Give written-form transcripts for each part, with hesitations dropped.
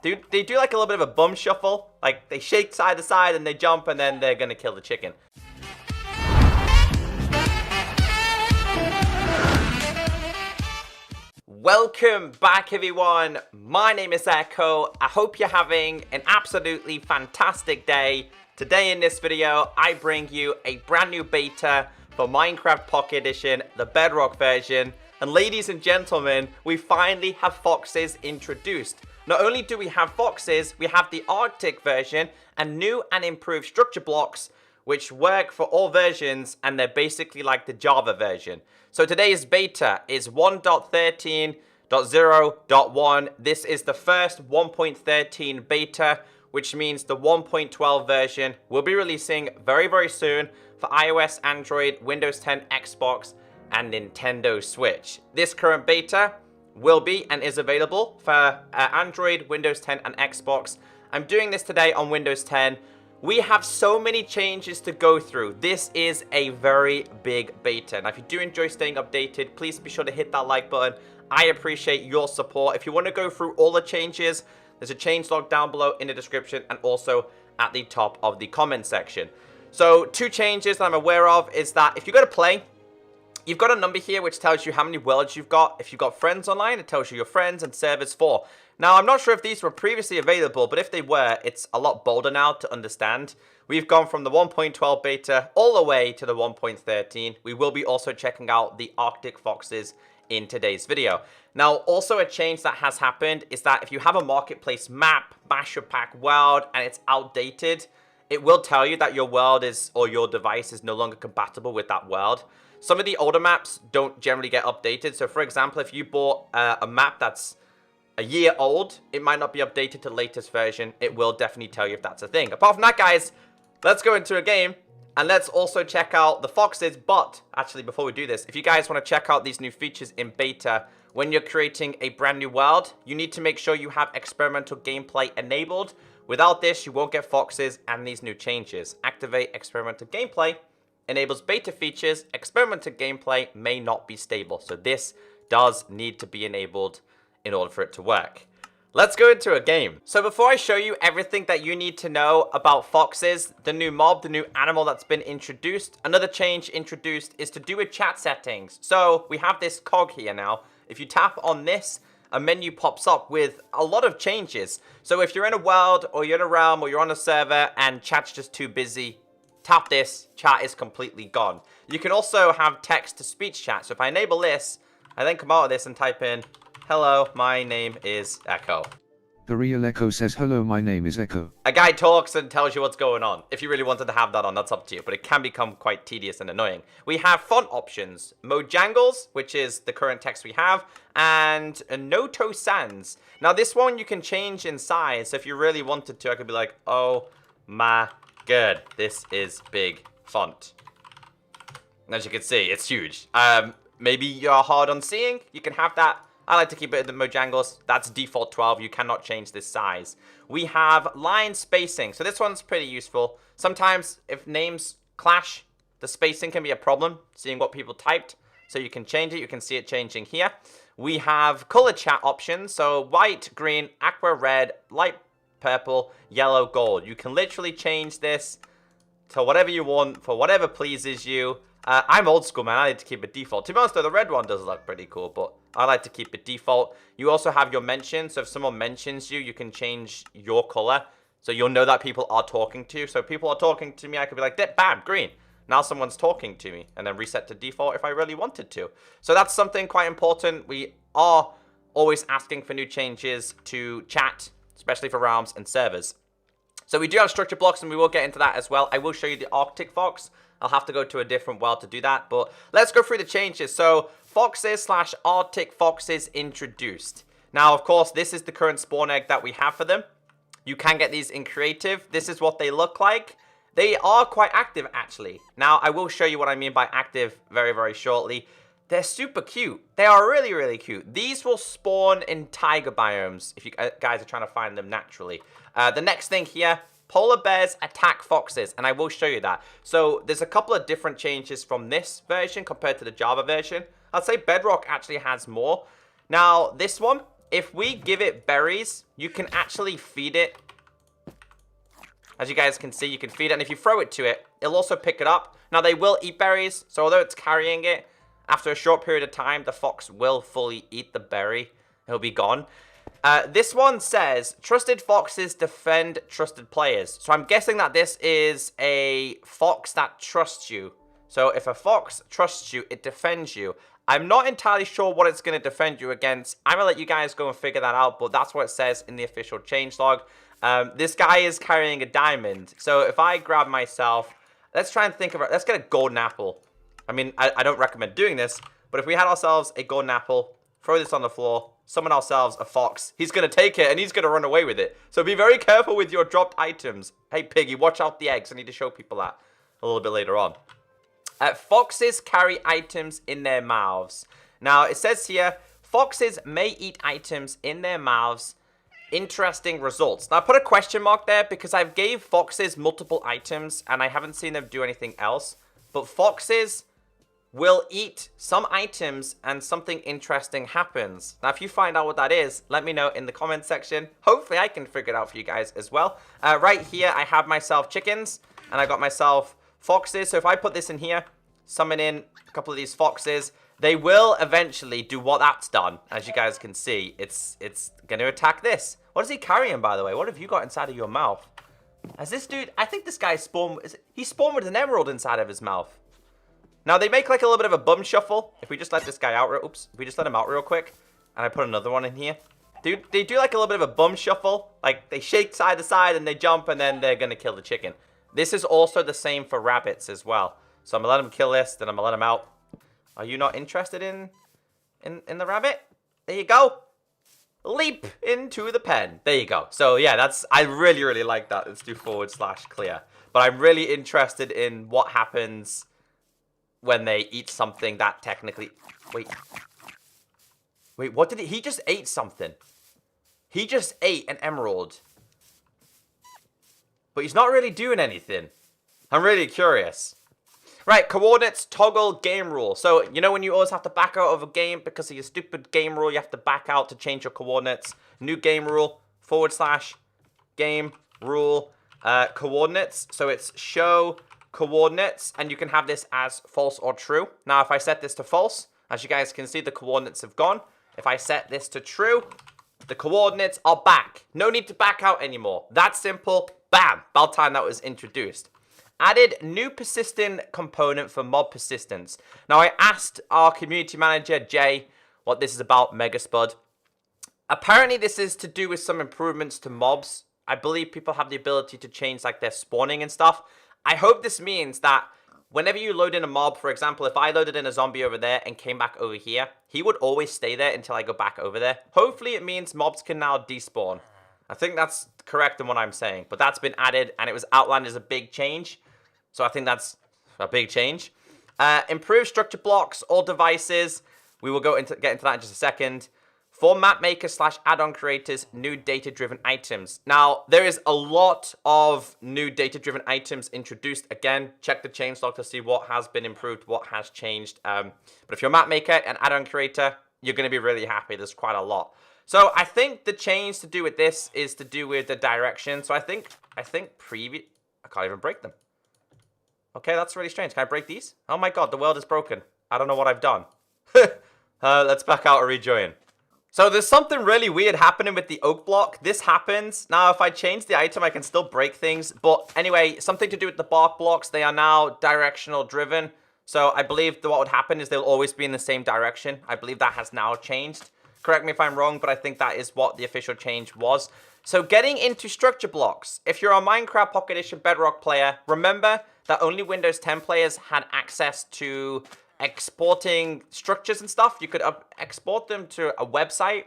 They do like a little bit of a bum shuffle. Like they shake side to side and they jump and then they're gonna kill the chicken. Welcome back, everyone. My name is Echo. I hope you're having an absolutely fantastic day. Today in this video, I bring you a brand new beta for Minecraft Pocket Edition, the Bedrock version. And ladies and gentlemen, we finally have foxes introduced. Not only do we have foxes, we have the Arctic version and new and improved structure blocks, which work for all versions, and they're basically like the Java version. So today's beta is 1.13.0.1. This is the first 1.13 beta, which means the 1.12 version will be releasing very, very soon for iOS, Android, Windows 10, Xbox, and Nintendo Switch. This current beta will be and is available for Android, Windows 10, and Xbox. I'm doing this today on Windows 10. We have so many changes to go through. This is a very big beta. Now, if you do enjoy staying updated, please be sure to hit that like button. I appreciate your support. If you want to go through all the changes, there's a changelog down below in the description and also at the top of the comment section. So, two changes that I'm aware of is that if you go to play, you've got a number here which tells you how many worlds you've got. If you've got friends online, it tells you your friends and servers for. Now, I'm not sure if these were previously available, but if they were, it's a lot bolder now to understand. We've gone from the 1.12 beta all the way to the 1.13. We will be also checking out the Arctic foxes in today's video. Now, also a change that has happened is that if you have a marketplace map, Basher Pack world, and it's outdated, it will tell you that your world is, or your device is no longer compatible with that world. Some of the older maps don't generally get updated. So, for example, if you bought a map that's a year old, it might not be updated to the latest version. It will definitely tell you if that's a thing. Apart from that, guys, let's go into a game and let's also check out the foxes. But actually, before we do this, if you guys want to check out these new features in beta, when you're creating a brand new world, you need to make sure you have experimental gameplay enabled. Without this, you won't get foxes and these new changes. Activate experimental gameplay enables beta features. Experimental gameplay may not be stable. So this does need to be enabled in order for it to work. Let's go into a game. So before I show you everything that you need to know about foxes, the new mob, the new animal that's been introduced, another change introduced is to do with chat settings. So we have this cog here now. If you tap on this, a menu pops up with a lot of changes. So if you're in a world or you're in a realm or you're on a server and chat's just too busy, tap this, chat is completely gone. You can also have text-to-speech chat. So if I enable this, I then come out of this and type in, "Hello, my name is Echo." The real Echo says, "Hello, my name is Echo." A guy talks and tells you what's going on. If you really wanted to have that on, that's up to you, but it can become quite tedious and annoying. We have font options, Mojangles, which is the current text we have, and Noto Sans. Now, this one you can change in size. So if you really wanted to, I could be like, "Oh my god, this is big font." And as you can see, it's huge. Maybe you're hard on seeing, you can have that. I like to keep it in the Mojangles. That's default 12. You cannot change this size. We have line spacing. So this one's pretty useful. Sometimes if names clash, the spacing can be a problem, seeing what people typed. So you can change it. You can see it changing here. We have color chat options. So white, green, aqua red, light purple, yellow, gold. You can literally change this to whatever you want for whatever pleases you. I'm old school, man. I like to keep it default. To be honest, though, the red one does look pretty cool, but I like to keep it default. You also have your mentions. So if someone mentions you, you can change your color. So you'll know that people are talking to you. So if people are talking to me, I could be like, bam, green. Now someone's talking to me. And then reset to default if I really wanted to. So that's something quite important. We are always asking for new changes to chat, especially for realms and servers. So we do have structure blocks, and we will get into that as well. I will show you the Arctic fox. I'll have to go to a different world to do that, but let's go through the changes. So, foxes/Arctic foxes introduced. Now, of course, this is the current spawn egg that we have for them. You can get these in creative. This is what they look like. They are quite active, actually. Now, I will show you what I mean by active very, very shortly. They're super cute. They are really, really cute. These will spawn in taiga biomes if you guys are trying to find them naturally. The next thing here, polar bears attack foxes, and I will show you that. So there's a couple of different changes from this version compared to the Java version. I'd say Bedrock actually has more. Now, this one, if we give it berries, you can actually feed it. As you guys can see, you can feed it, and if you throw it to it, it'll also pick it up. Now, they will eat berries, so although it's carrying it, after a short period of time, the fox will fully eat the berry. It'll be gone. This one says, trusted foxes defend trusted players. So I'm guessing that this is a fox that trusts you. So if a fox trusts you, it defends you. I'm not entirely sure what it's going to defend you against. I'm going to let you guys go and figure that out, but that's what it says in the official changelog. This guy is carrying a diamond. So if I grab myself, let's try and think about, let's get a golden apple. I mean, I don't recommend doing this, but if we had ourselves a golden apple, throw this on the floor, summon ourselves a fox, he's going to take it and he's going to run away with it. So be very careful with your dropped items. Hey, Piggy, watch out the eggs. I need to show people that a little bit later on. Foxes carry items in their mouths. Now, it says here, foxes may eat items in their mouths. Interesting results. Now, I put a question mark there because I've gave foxes multiple items and I haven't seen them do anything else. But foxes will eat some items and something interesting happens. Now, if you find out what that is, let me know in the comment section. Hopefully, I can figure it out for you guys as well. Right here, I have myself chickens and I got myself foxes. So if I put this in here, summon in a couple of these foxes, they will eventually do what that's done. As you guys can see, it's going to attack this. What is he carrying, by the way? What have you got inside of your mouth? As this dude, I think this guy spawned, he spawned with an emerald inside of his mouth. Now, they make like a little bit of a bum shuffle. If we just let this guy out, oops, if we just let him out real quick, and I put another one in here. Dude, they do like a little bit of a bum shuffle. Like, they shake side to side, and they jump, and then they're going to kill the chicken. This is also the same for rabbits as well. So I'm going to let him kill this, then I'm going to let him out. Are you not interested in the rabbit? There you go. Leap into the pen. There you go. So, yeah, I really, really like that. Let's do /clear. But I'm really interested in what happens when they eat something that technically... Wait, what did he just ate something. He just ate an emerald. But he's not really doing anything. I'm really curious. Right, coordinates toggle game rule. So, you know when you always have to back out of a game because of your stupid game rule, you have to back out to change your coordinates. New game rule, /game rule, coordinates. So it's show coordinates, and you can have this as false or true. Now, if I set this to false, as you guys can see, the coordinates have gone. If I set this to true, the coordinates are back. No need to back out anymore. That's simple. Bam! About time that was introduced. Added new persistent component for mob persistence. Now, I asked our community manager, Jay, what this is about, Megaspud. Apparently, this is to do with some improvements to mobs. I believe people have the ability to change, like, their spawning and stuff. I hope this means that whenever you load in a mob, for example, if I loaded in a zombie over there and came back over here, he would always stay there until I go back over there. Hopefully, it means mobs can now despawn. I think that's correct in what I'm saying. But that's been added, and it was outlined as a big change. So I think that's a big change. Improve structure blocks, all devices. We will get into that in just a second. For map makers / add-on creators, new data-driven items. Now, there is a lot of new data-driven items introduced. Again, check the changelog to see what has been improved, what has changed. But if you're a map maker and add-on creator, you're going to be really happy. There's quite a lot. So I think the change to do with this is to do with the direction. So I think I can't even break them. Okay, that's really strange. Can I break these? Oh my god, the world is broken. I don't know what I've done. Let's back out and rejoin. So there's something really weird happening with the oak block. This happens. Now, if I change the item, I can still break things. But anyway, something to do with the bark blocks. They are now directional driven. So I believe what would happen is they'll always be in the same direction. I believe that has now changed. Correct me if I'm wrong, but I think that is what the official change was. So getting into structure blocks. If you're a Minecraft Pocket Edition Bedrock player, remember that only Windows 10 players had access to exporting structures and stuff. You could export them to a website.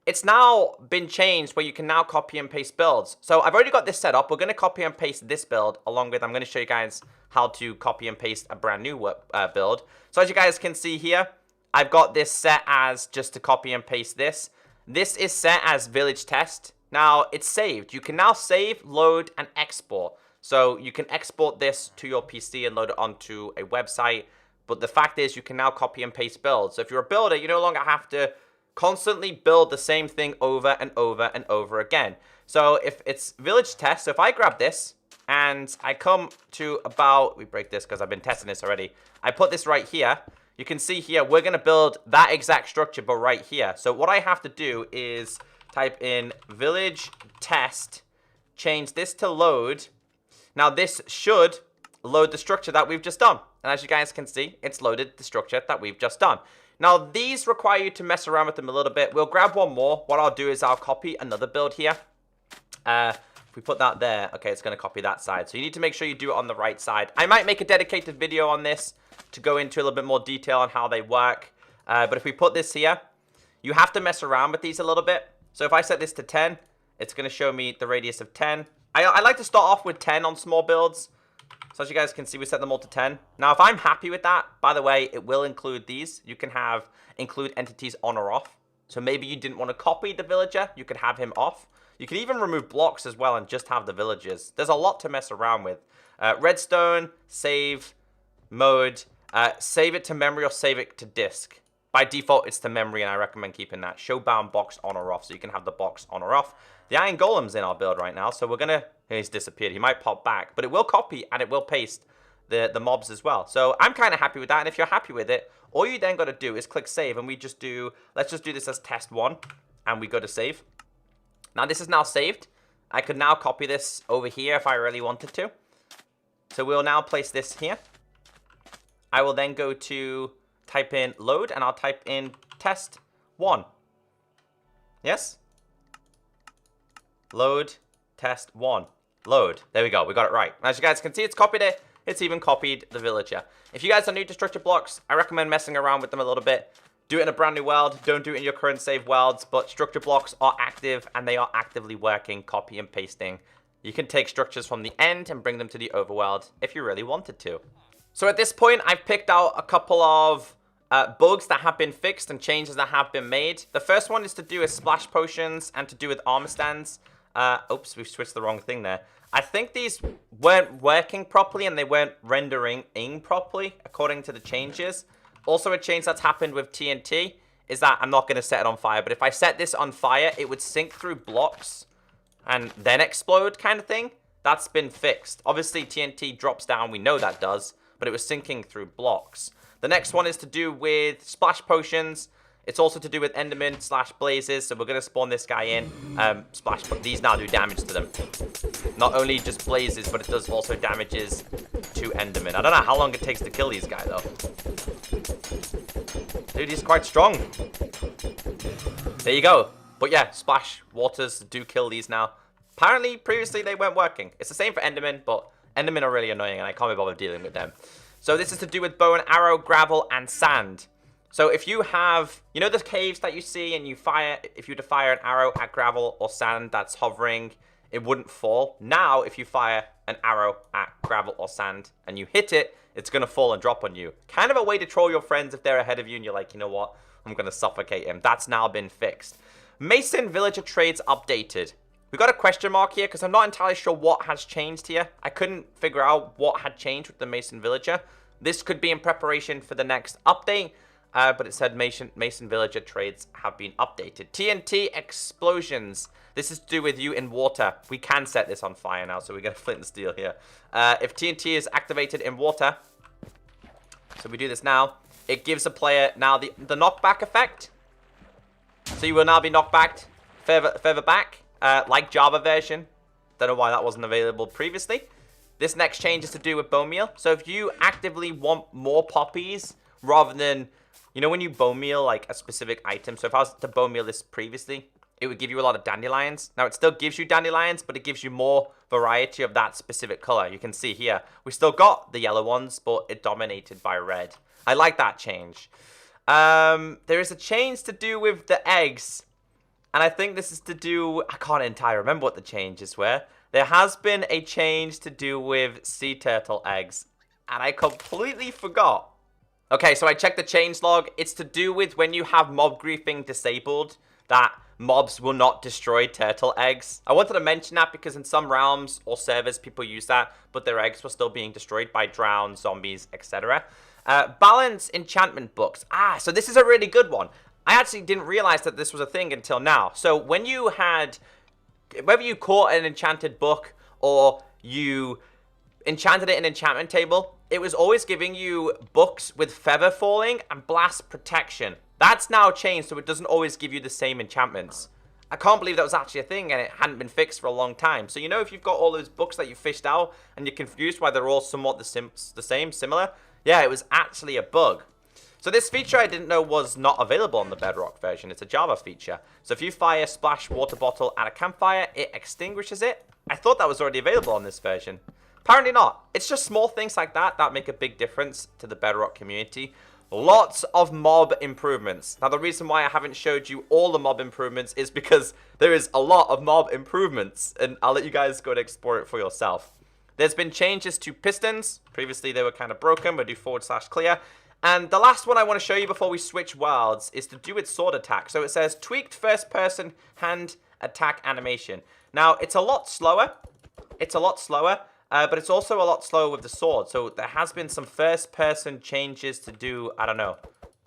It's now been changed where you can now copy and paste builds. So I've already got this set up. We're going to copy and paste this build along with, I'm going to show you guys how to copy and paste a brand new build. So as you guys can see here, I've got this set as just to copy and paste this. This is set as village test. Now it's saved. You can now save, load, and export. So you can export this to your PC and load it onto a website. But the fact is you can now copy and paste builds. So if you're a builder, you no longer have to constantly build the same thing over and over and over again. So if it's village test, so if I grab this and I come to about, we break this because I've been testing this already. I put this right here. You can see here, we're going to build that exact structure, but right here. So what I have to do is type in village test, change this to load. Now this should load the structure that we've just done. And as you guys can see, it's loaded the structure that we've just done. Now these require you to mess around with them a little bit. We'll grab one more. What I'll do is I'll copy another build here. If we put that there, okay, it's going to copy that side. So you need to make sure you do it on the right side. I might make a dedicated video on this to go into a little bit more detail on how they work. But if we put this here, you have to mess around with these a little bit. So if I set this to 10, it's going to show me the radius of 10. I like to start off with 10 on small builds. So as you guys can see, we set them all to 10. Now, if I'm happy with that, by the way, it will include these. You can include entities on or off. So maybe you didn't want to copy the villager. You could have him off. You can even remove blocks as well and just have the villagers. There's a lot to mess around with. Redstone, save, mode, save it to memory or save it to disk. By default, it's to memory, and I recommend keeping that. Show bound box on or off, so you can have the box on or off. The iron golem's in our build right now, so we're going to... He's disappeared. He might pop back, but it will copy and it will paste the mobs as well. So I'm kind of happy with that, and if you're happy with it, all you then got to do is click save, and we just do... Let's just do this as test 1, and we go to save. Now, this is now saved. I could now copy this over here if I really wanted to. So we'll now place this here. I will then go to type in load, and I'll type in test 1. Yes? Load, test 1. Load. There we go. We got it right. As you guys can see, it's copied it. It's even copied the villager. If you guys are new to structure blocks, I recommend messing around with them a little bit. Do it in a brand new world. Don't do it in your current save worlds. But structure blocks are active, and they are actively working, copy and pasting. You can take structures from the end and bring them to the overworld if you really wanted to. So at this point, I've picked out a couple of bugs that have been fixed and changes that have been made. The first one is to do with splash potions and to do with armor stands. Oops, we've switched the wrong thing there. I think these weren't working properly and they weren't rendering in properly according to the changes. Also, a change that's happened with TNT is that I'm not going to set it on fire, but if I set this on fire, it would sink through blocks and then explode kind of thing. That's been fixed. Obviously, TNT drops down. We know that does, but it was sinking through blocks. The next one is to do with splash potions. It's also to do with Enderman / blazes, so we're going to spawn this guy in. Splash, but these now do damage to them. Not only just blazes, but it does also damages to Enderman. I don't know how long it takes to kill these guys, though. Dude, he's quite strong. There you go. But yeah, splash waters do kill these now. Apparently, previously, they weren't working. It's the same for Enderman, but Endermen are really annoying, and I can't be bothered dealing with them. So this is to do with bow and arrow, gravel, and sand. So if you have, you know the caves that you see and you fire, if you were to fire an arrow at gravel or sand that's hovering, it wouldn't fall. Now, if you fire an arrow at gravel or sand and you hit it, it's going to fall and drop on you. Kind of a way to troll your friends if they're ahead of you and you're like, you know what, I'm going to suffocate him. That's now been fixed. Mason villager trades updated. We got a question mark here because I'm not entirely sure what has changed here. I couldn't figure out what had changed with the Mason villager. This could be in preparation for the next update. But it said Mason villager trades have been updated. TNT explosions. This is to do with you in water. We can set this on fire now, so we get flint and steel here. If TNT is activated in water, so we do this now, it gives a player now the knockback effect. So you will now be knocked back further back, like Java version. Don't know why that wasn't available previously. This next change is to do with bone meal. So if you actively want more poppies rather than... You know when you bone meal like a specific item? So if I was to bone meal this previously, it would give you a lot of dandelions. Now it still gives you dandelions, but it gives you more variety of that specific color. You can see here, we still got the yellow ones, but it dominated by red. I like that change. There is a change to do with the eggs. And I think this is to do, I can't entirely remember what the changes were. There has been a change to do with sea turtle eggs. And I completely forgot. Okay, so I checked the change log. It's to do with when you have mob griefing disabled, that mobs will not destroy turtle eggs. I wanted to mention that because in some realms or servers, people use that, but their eggs were still being destroyed by drowned, zombies, etc. Balance enchantment books. So this is a really good one. I actually didn't realize that this was a thing until now. So when you had, whether you caught an enchanted book or you enchanted it in enchantment table, it was always giving you books with feather falling and blast protection. That's now changed, so it doesn't always give you the same enchantments. I can't believe that was actually a thing and it hadn't been fixed for a long time. So, you know, if you've got all those books that you fished out and you're confused why they're all somewhat the same, similar, yeah, it was actually a bug. So this feature I didn't know was not available on the Bedrock version. It's a Java feature. So if you fire splash water bottle at a campfire, it extinguishes it. I thought that was already available on this version. Apparently not. It's just small things like that that make a big difference to the Bedrock community. Lots of mob improvements. Now, the reason why I haven't showed you all the mob improvements is because there is a lot of mob improvements, and I'll let you guys go and explore it for yourself. There's been changes to Pistons. Previously, they were kind of broken. We'll do /clear. And the last one I want to show you before we switch worlds is to do with sword attack. So it says tweaked first-person hand attack animation. Now, it's a lot slower. It's a lot slower. But it's also a lot slower with the sword. So there has been some first-person changes to do. I don't know.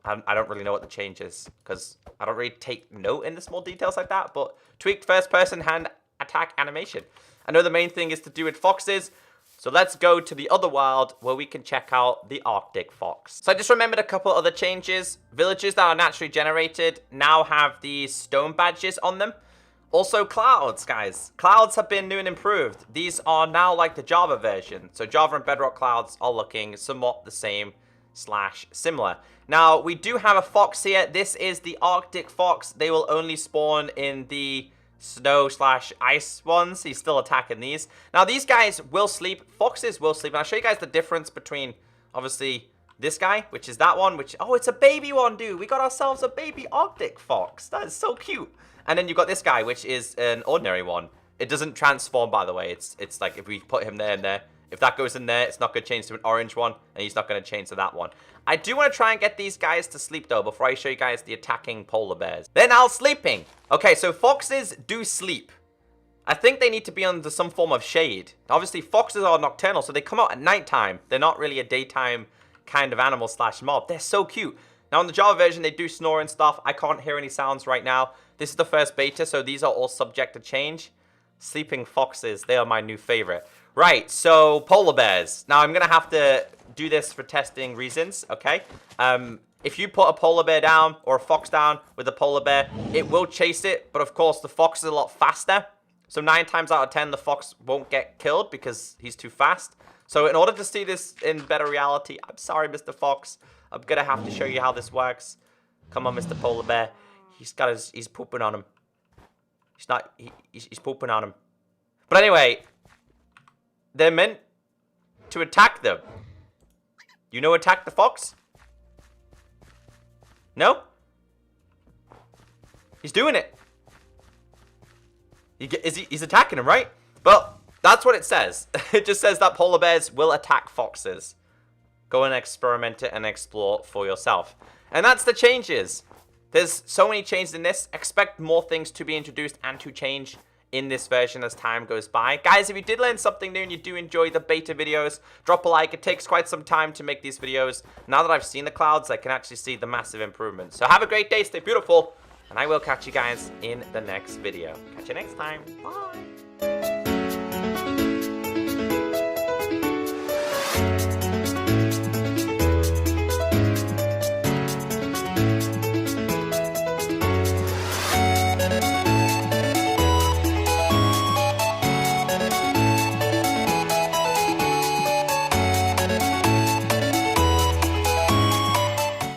I don't really know what the change is because I don't really take note in the small details like that. But tweaked first-person hand attack animation. I know the main thing is to do with foxes. So let's go to the other world where we can check out the Arctic fox. So I just remembered a couple other changes. Villages that are naturally generated now have these stone badges on them. Also, clouds, guys. Clouds have been new and improved. These are now like the Java version. So Java and Bedrock clouds are looking somewhat the same / similar. Now, we do have a fox here. This is the Arctic fox. They will only spawn in the snow / ice ones. He's still attacking these. Now, these guys will sleep. Foxes will sleep. And I'll show you guys the difference between, obviously, this guy, which is that one, which, oh, it's a baby one, dude. We got ourselves a baby Arctic fox. That is so cute. And then you've got this guy, which is an ordinary one. It doesn't transform, by the way. It's like if we put him there and there, if that goes in there, it's not going to change to an orange one, and he's not going to change to that one. I do want to try and get these guys to sleep, though, before I show you guys the attacking polar bears. They're now sleeping. Okay, so foxes do sleep. I think they need to be under some form of shade. Obviously, foxes are nocturnal, so they come out at nighttime. They're not really a daytime kind of animal / mob. They're so cute. Now, in the Java version, they do snore and stuff. I can't hear any sounds right now. This is the first beta, so these are all subject to change. Sleeping foxes, they are my new favorite. Right, so polar bears. Now, I'm going to have to do this for testing reasons, okay? If you put a polar bear down or a fox down with a polar bear, it will chase it. But, of course, the fox is a lot faster. So 9 times out of 10, the fox won't get killed because he's too fast. So in order to see this in better reality, I'm sorry, Mr. Fox. I'm going to have to show you how this works. Come on, Mr. Polar Bear. He's pooping on him. He's pooping on him. But anyway, they're meant to attack them. You know attack the fox? No? He's doing it. He's attacking him, right? Well, that's what it says. It just says that polar bears will attack foxes. Go and experiment it and explore for yourself. And that's the changes. There's so many changes in this. Expect more things to be introduced and to change in this version as time goes by. Guys, if you did learn something new and you do enjoy the beta videos, drop a like. It takes quite some time to make these videos. Now that I've seen the clouds, I can actually see the massive improvements. So have a great day, stay beautiful, and I will catch you guys in the next video. Catch you next time. Bye.